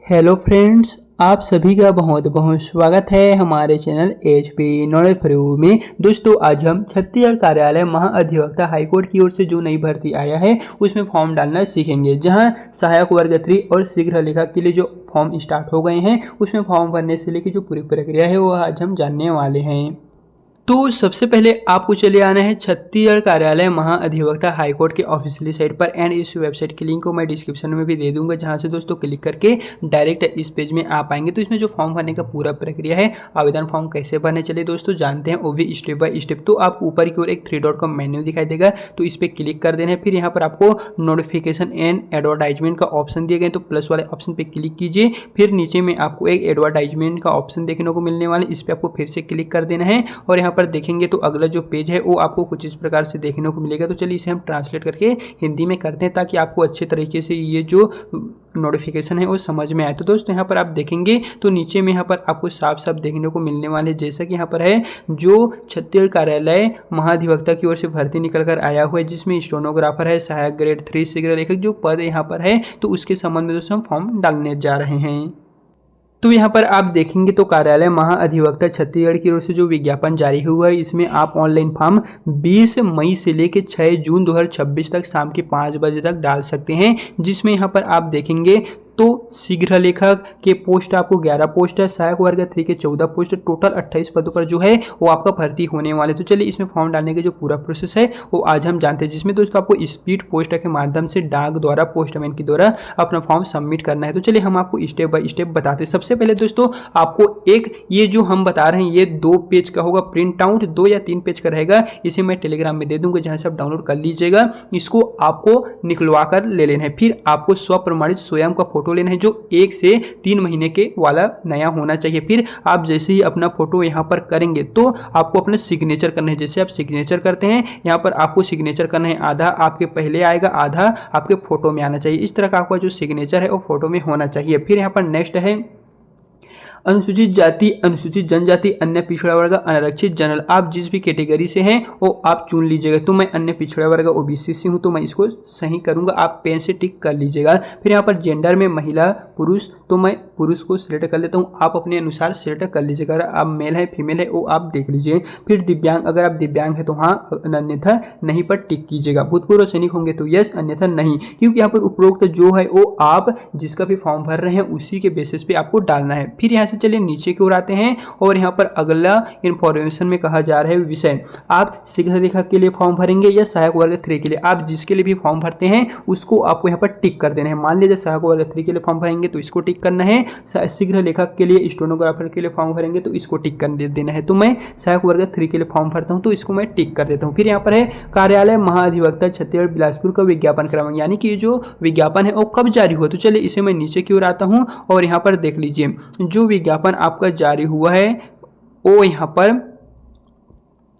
Hello friends, आप सभी का बहुत बहुत स्वागत है हमारे channel HP knowledge for you में। दोस्तों, आज हम छत्तीसगढ़ कार्यालय महाअधिवक्ता हाईकोर्ट की ओर से जो नई भर्ती आया है उसमें फॉर्म डालना सीखेंगे। जहां सहायक वर्ग 3 और शीघ्र लेखक के लिए जो फॉर्म स्टार्ट हो गए हैं उसमें फॉर्म भरने से लेकर जो पूरी प्रक्रिया है वो आज हम जानने वाले हैं। तो सबसे पहले आपको चले आना है छत्तीसगढ़ कार्यालय महाअधिवक्ता हाईकोर्ट के ऑफिशियली साइट पर एंड इस वेबसाइट की लिंक को मैं डिस्क्रिप्शन में भी दे दूंगा, जहां से दोस्तों क्लिक करके डायरेक्ट इस पेज में आप आएंगे। तो इसमें जो फॉर्म भरने का पूरा प्रक्रिया है, आवेदन फॉर्म कैसे भरने चले दोस्तों जानते हैं, वो भी स्टेप बाय स्टेप। तो आप ऊपर की ओर एक 3 डॉट का मेन्यू दिखाई देगा, तो इस पर क्लिक कर देना है। फिर यहाँ पर आपको नोटिफिकेशन एंड एडवर्टाइजमेंट का ऑप्शन दिए गए, तो प्लस वाले ऑप्शन पे क्लिक कीजिए। फिर नीचे में आपको एक एडवर्टाइजमेंट का ऑप्शन देखने को मिलने वाला, इस पर आपको फिर से क्लिक कर देना है। और यहाँ पर देखेंगे तो अगला जो पेज है वो आपको कुछ इस प्रकार से देखने को मिलेगा। तो चलिए इसे हम ट्रांसलेट करके हिंदी में करते हैं, ताकि आपको अच्छे तरीके से ये जो नोटिफिकेशन है वो समझ में आए। तो दोस्तों यहाँ पर आप देखेंगे तो नीचे में यहाँ पर आपको साफ साफ देखने को मिलने वाले, जैसा कि यहाँ पर है जो छत्तीसगढ़ कार्यालय महाधिवक्ता की ओर से भर्ती निकल कर आया हुआ है, जिसमें स्टेनोग्राफर है, सहायक ग्रेड 3 शीघ्र लेखक जो पद यहाँ पर है, तो उसके संबंध में दोस्तों हम फॉर्म डालने जा रहे हैं। तो यहाँ पर आप देखेंगे तो कार्यालय महाअधिवक्ता छत्तीसगढ़ की ओर से जो विज्ञापन जारी हुआ है, इसमें आप ऑनलाइन फॉर्म 20 मई से लेकर 6 जून 2026 तक शाम के 5 बजे तक डाल सकते हैं। जिसमें यहाँ पर आप देखेंगे तो शीघ्र लेखक के पोस्ट आपको 11 पोस्ट है, सहायक वर्ग 3 के 14 पोस्ट है, टोटल 28 पदों पर जो है वो आपका भर्ती होने वाले। तो चलिए इसमें फॉर्म डालने के जो पूरा प्रोसेस है वो आज हम जानते हैं, जिसमें दोस्तों आपको स्पीड पोस्ट के माध्यम से डाक द्वारा पोस्टमैन के द्वारा अपना फॉर्म सबमिट करना है। तो चलिए हम आपको स्टेप बाय स्टेप बताते हैं। सबसे पहले दोस्तों आपको एक ये जो हम बता रहे हैं ये 2 पेज का होगा प्रिंट आउट, 2 या 3 पेज का रहेगा। इसे मैं टेलीग्राम में दे दूंगा, जहां से आप डाउनलोड कर लीजिएगा। इसको आपको निकलवा कर ले लेना है। फिर आपको स्व प्रमाणित स्वयं का फोटो लेना है, जो 1 से 3 महीने के वाला नया होना चाहिए। फिर आप जैसे ही अपना फोटो यहाँ पर करेंगे तो आपको अपना सिग्नेचर करना है। जैसे आप सिग्नेचर करते हैं यहाँ पर आपको सिग्नेचर करना है, आधा आपके पहले आएगा, आधा आपके फोटो में आना चाहिए। इस तरह का आपका जो सिग्नेचर है वो फोटो में होना चाहिए। फिर यहाँ पर नेक्स्ट है अनुसूचित जाति, अनुसूचित जनजाति, अन्य पिछड़ा वर्ग, अनारक्षित, जनरल। आप जिस भी कैटेगरी से हैं वो आप चुन लीजिएगा। तो मैं अन्य पिछड़ा वर्ग OBC से हूँ, तो मैं इसको सही करूँगा, आप पेन से टिक कर लीजिएगा। फिर यहाँ पर जेंडर में महिला पुरुष, तो मैं पुरुष को सिलेक्ट कर लेता हूँ, आप अपने अनुसार सिलेक्ट कर लीजिएगा। अगर आप मेल है फीमेल है वो आप देख लीजिए। फिर दिव्यांग, अगर आप दिव्यांग है तो हाँ, अन्यथा नहीं पर टिक कीजिएगा। भूतपूर्व सैनिक होंगे तो यस, अन्यथा नहीं, क्योंकि यहाँ पर उपरोक्त जो है वो आप जिसका भी फॉर्म भर रहे हैं उसी के बेसिस पे आपको डालना है। फिर यहाँ चलिए नीचे की ओर आते हैं और यहाँ पर अगला इंफॉर्मेशन में कहा जा रहा है विषय, आप शीघ्र लेखक के लिए फॉर्म भरेंगे या सहायक वर्ग 3 के लिए। आप जिसके लिए भी फॉर्म भरते हैं उसको आपको यहाँ पर टिक कर देना है। मान लीजिए सहायक वर्ग 3 के लिए फॉर्म भरेंगे तो इसको टिक करना है, शीघ्र लेखक के लिए स्टेनोग्राफर के लिए फॉर्म भरेंगे तो इसको टिक कर देना है। तो मैं सहायक वर्ग 3 के लिए फॉर्म भरता हूँ तो इसको मैं टिक कर देता हूँ। फिर यहाँ पर है कार्यालय महाअधिवक्ता छत्तीसगढ़ बिलासपुर का विज्ञापन क्रमांक, यानी कि जो विज्ञापन है वो कब जारी हुआ। तो चलिए इसे मैं नीचे की ओर आता हूँ और यहाँ पर देख लीजिए जो विज्ञापन आपका जारी हुआ है वो यहाँ पर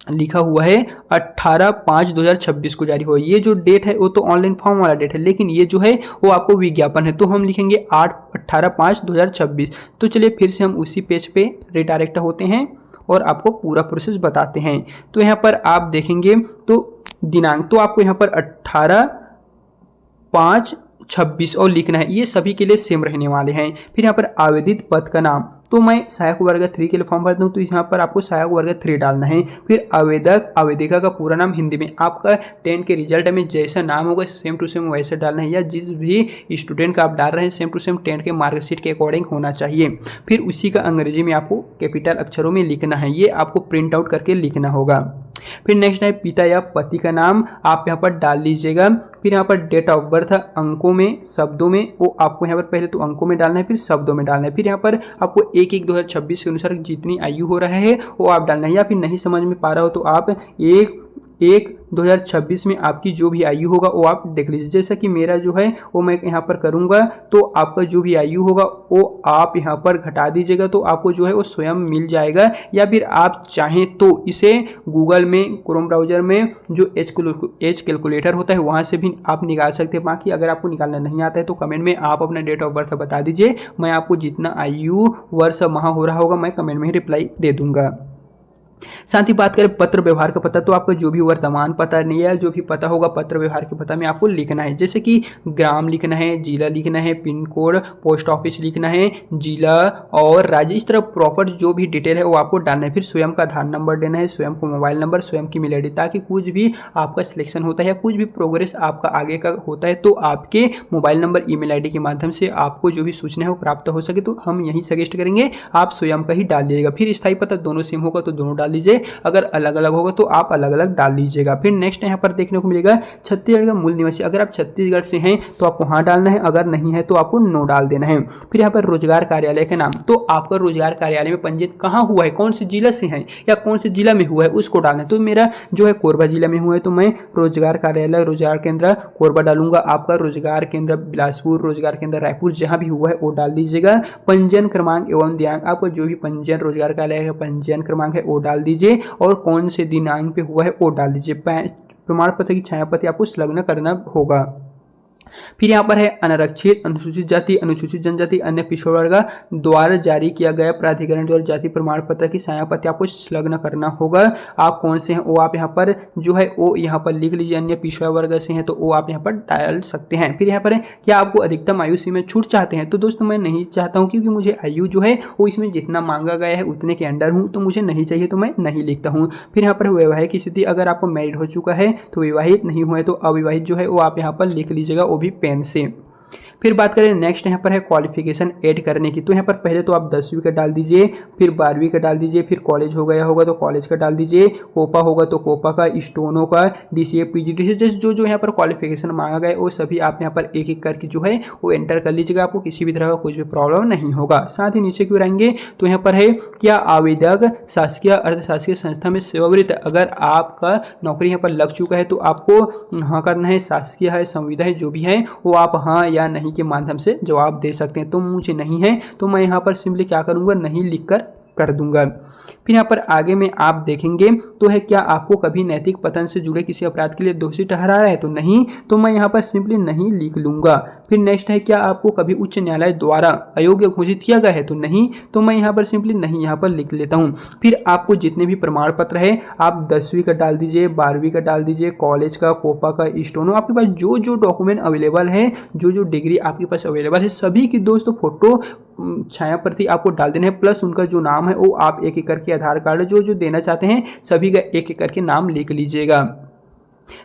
लिखा हुआ है 18/5/2026 को जारी हुआ। ये जो डेट है वो तो ऑनलाइन फॉर्म वाला डेट है, लेकिन ये जो है वो आपको विज्ञापन है, तो हम लिखेंगे 18/5/2026। तो चलिए फिर से हम उसी पेज पे रिडायरेक्ट होते हैं और आपको पूरा प्रोसेस बताते हैं। तो यहाँ पर आप देखेंगे तो दिनांक, तो आपको यहाँ पर 18/5/26 और लिखना है, ये सभी के लिए सेम रहने वाले हैं। फिर यहाँ पर आवेदित पद का नाम, तो मैं सहायक वर्ग 3 के लिए फॉर्म भरता हूँ तो यहाँ पर आपको सहायक वर्ग 3 डालना है। फिर आवेदक आवेदिका का पूरा नाम हिंदी में, आपका 10 के रिजल्ट में जैसा नाम होगा सेम टू सेम वैसे डालना है, या जिस भी स्टूडेंट का आप डाल रहे हैं सेम टू सेम 10 के मार्कशीट के अकॉर्डिंग होना चाहिए। फिर उसी का अंग्रेजी में आपको कैपिटल अक्षरों में लिखना है, ये आपको प्रिंट आउट करके लिखना होगा। फिर नेक्स्ट है पिता या पति का नाम, आप यहाँ पर डाल लीजिएगा। फिर यहाँ पर डेट ऑफ बर्थ अंकों में शब्दों में, वो आपको यहाँ पर पहले तो अंकों में डालना है फिर शब्दों में डालना है। फिर यहाँ पर आपको 1/1/2026 के अनुसार जितनी आयु हो रहा है वो आप डालना है, या फिर नहीं समझ में पा रहा हो तो आप 1/1/2026 में आपकी जो भी आयु होगा वो आप देख लीजिए। जैसा कि मेरा जो है वो मैं यहाँ पर करूँगा, तो आपका जो भी आयु होगा वो आप यहाँ पर घटा दीजिएगा, तो आपको जो है वो स्वयं मिल जाएगा। या फिर आप चाहें तो इसे गूगल में, क्रोम ब्राउजर में जो एज कैलकुलेटर होता है वहाँ से भी आप निकाल सकते हैं। बाकी अगर आपको निकालना नहीं आता है तो कमेंट में आप अपना डेट ऑफ बर्थ बता दीजिए, मैं आपको जितना आयु वर्ष माह हो रहा होगा मैं कमेंट में ही रिप्लाई दे दूँगा। साथ ही बात करें पत्र व्यवहार का पता, तो आपका जो भी वर्तमान पता नहीं है, जो भी पता होगा पत्र व्यवहार के पता में आपको लिखना है, जैसे कि ग्राम लिखना है, जिला लिखना है, पिन कोड, पोस्ट ऑफिस लिखना है, जिला और राज्य, इस तरह प्रॉपर जो भी डिटेल है वो आपको डालना है। फिर स्वयं का आधार नंबर देना है, स्वयं को मोबाइल नंबर, स्वयं की मेल आई डी, ताकि कुछ भी आपका सिलेक्शन होता है या कुछ भी प्रोग्रेस आपका आगे का होता है तो आपके मोबाइल नंबर, ईमेल आईडी के माध्यम से आपको जो भी सूचना है वो प्राप्त हो सके। तो हम यही सजेस्ट करेंगे आप स्वयं का ही डाल दीजिएगा। फिर स्थायी पता दोनों सिम होगा तो दोनों डाल दीजिए, अगर अलग अलग होगा तो आप अलग अलग डाल दीजिएगा। फिर नेक्स्ट यहाँ पर देखने को मिलेगा छत्तीसगढ़ का मूल निवासी, अगर आप छत्तीसगढ़ से हैं तो आपको हाँ डालना है, अगर नहीं है तो आपको नो डाल देना है। फिर यहाँ पर रोजगार कार्यालय का नाम, तो आपका रोजगार कार्यालय में पंजीयन कहाँ हुआ है, कौन से जिला से है या कौन से जिला में हुआ है उसको डालना है। तो मेरा जो है कोरबा जिला में हुआ है तो मैं रोजगार कार्यालय रोजगार केंद्र कोरबा डालूंगा। आपका रोजगार केंद्र बिलासपुर, रोजगार केंद्र रायपुर, जहां भी हुआ है वो डाल दीजिएगा। पंजीयन क्रमांक एवं दिनांक, आपका जो भी पंजीयन रोजगार कार्यालय का पंजीयन क्रमांक है वो डाल दीजिए और कौन से दिनांक पे हुआ है वो डाल दीजिए। प्रमाण पत्र की छायाप्रति आपको संलग्न करना होगा। फिर यहाँ पर है अनारक्षित, अनुसूचित जाति, अनुसूचित जनजाति, अन्य पिछड़ा वर्ग द्वारा जारी किया गया प्राधिकरण द्वारा जाति प्रमाण पत्र की छायाप्रति आपको संलग्न करना होगा। आप कौन से हैं वो आप यहाँ पर जो है वो यहाँ पर लिख लीजिए। अन्य पिछड़ा वर्ग से हैं तो वो आप यहाँ पर डाल सकते हैं। फिर यहाँ पर है क्या आपको अधिकतम आयु सीमा में छूट चाहते हैं, तो दोस्तों मैं नहीं चाहता हूँ, क्योंकि मुझे आयु जो है वो इसमें जितना मांगा गया है उतने के अंडर हूँ, तो मुझे नहीं चाहिए तो मैं नहीं लिखता हूँ। फिर यहाँ पर वैवाहिक स्थिति, अगर आपको मैरिड हो चुका है तो विवाहित, नहीं हुआ है तो अविवाहित जो है वो आप यहाँ पर लिख लीजिएगा, वो भी पेन से। फिर बात करें नेक्स्ट यहाँ पर है क्वालिफिकेशन ऐड करने की, तो यहाँ पर पहले तो आप 10वीं का डाल दीजिए, फिर 12वीं का डाल दीजिए, फिर कॉलेज हो गया होगा तो कॉलेज का डाल दीजिए, कोपा होगा तो कोपा का, स्टोनो का, डीसीए, पीजीडीसी, जैसे जो जो यहाँ पर क्वालिफिकेशन मांगा गया वो सभी आप यहाँ पर एक एक करके जो है वो एंटर कर लीजिएगा। आपको किसी भी तरह का कुछ भी प्रॉब्लम नहीं होगा। साथ ही नीचे क्यों रहेंगे तो यहाँ पर है क्या आवेदक शासकीय अर्धशासकीय संस्था में सेवावृत्त, अगर आपका नौकरी यहाँ पर लग चुका है तो आपको हाँ करना है, शासकीय है, संविदा है, जो भी है वो आप हाँ या नहीं के माध्यम से जवाब दे सकते हैं। तो मुझे नहीं है तो मैं यहाँ पर सिंपली क्या करूँगा, नहीं लिखकर कर दूंगा। फिर यहाँ पर आगे में आप देखेंगे तो है क्या आपको कभी नैतिक पतन से जुड़े किसी अपराध के लिए दोषी ठहरा है, तो नहीं, तो मैं यहाँ पर सिंपली नहीं लिख लूंगा। फिर नेक्स्ट है क्या आपको कभी उच्च न्यायालय द्वारा अयोग्य घोषित किया गया है, तो नहीं, तो मैं यहाँ पर सिंपली नहीं यहाँ पर लिख लेता हूँ। फिर आपको जितने भी प्रमाण पत्र है आप 10वीं का डाल दीजिए, 12वीं का डाल दीजिए, कॉलेज का, कोपा का, स्टोनो, आपके पास जो जो डॉक्यूमेंट अवेलेबल है, जो जो डिग्री आपके पास अवेलेबल है, सभी की दोस्तों फोटो छाया प्रति आपको डाल देना है, प्लस उनका जो नाम है वो आप एक एक करके आधार कार्ड जो जो देना चाहते हैं सभी का एक एक करके नाम लिख लीजिएगा।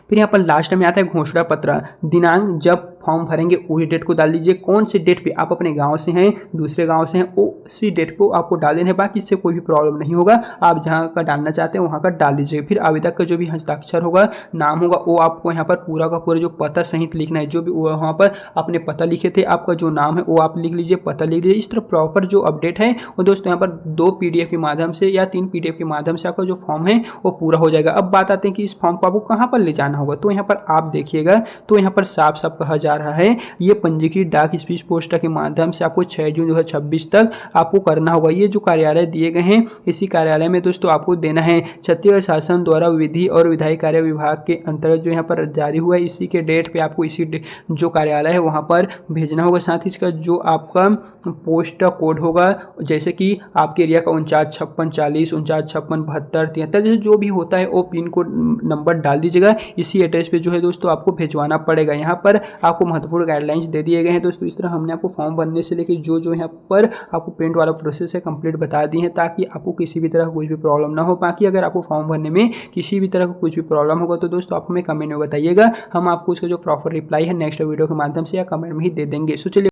फिर यहाँ पर लास्ट में आता है घोषणा पत्र, दिनांक जब फॉर्म भरेंगे उस डेट को डाल दीजिए, कौन से डेट पे आप अपने गांव से हैं, दूसरे गांव से हैं, उसी डेट को आपको डाल देना है। बाकी इससे कोई भी प्रॉब्लम नहीं होगा, आप जहां का डालना चाहते हैं वहां का डाल दीजिए। फिर आवेदक का जो भी हस्ताक्षर होगा, नाम होगा, वो आपको यहाँ पर पूरा का पूरा जो पता सहित लिखना है, जो भी वहाँ पर आपने पता लिखे थे, आपका जो नाम है वो आप लिख लीजिए, पता लिख लीजिए। इस तरह प्रॉपर जो अपडेट है वो दोस्तों यहाँ पर 2 PDF के माध्यम से या 3 PDF के माध्यम से आपका जो फॉर्म है वो पूरा हो जाएगा। अब बात आते हैं कि इस फॉर्म को आपको कहाँ पर ले जाना होगा, तो यहाँ पर आप देखिएगा तो यहाँ पर साफ साफ कहा जा रहा है ये पंजीकृत डाक स्पीड पोस्ट के माध्यम से आपको 6 जून 2026 तक आपको करना होगा। ये जो कार्यालय दिए गए हैं इसी कार्यालय में दोस्तों आपको देना है। छत्तीसगढ़ शासन द्वारा विधि और विधायी कार्य विभाग के अंतर्गत जो यहाँ पर जारी हुआ है इसी के डेट पे आपको इसी जो कार्यालय है वहाँ पर भेजना होगा। साथ ही इसका जो आपका पोस्ट कोड होगा, जैसे कि आपके एरिया का 495640, 495672, 73, जैसे जो भी होता है वो पिन कोड नंबर डाल दीजिएगा। इसी एड्रेस पे जो है दोस्तों आपको भिजवाना पड़ेगा। यहाँ पर आपको महत्वपूर्ण गाइडलाइंस दे दिए गए हैं दोस्तों। इस तरह हमने आपको फॉर्म भरने से लेकर जो जो यहाँ पर आपको प्रिंट वाला प्रोसेस है कंप्लीट बता दी है, ताकि आपको किसी भी तरह कुछ भी प्रॉब्लम ना हो। बाकी अगर आपको फॉर्म भरने में किसी भी तरह का कुछ भी प्रॉब्लम होगा तो दोस्तों आप हमें कमेंट में बताइएगा, हम आपको उसका जो प्रॉपर रिप्लाई है नेक्स्ट वीडियो के माध्यम से या कमेंट में ही दे देंगे। सो चलिए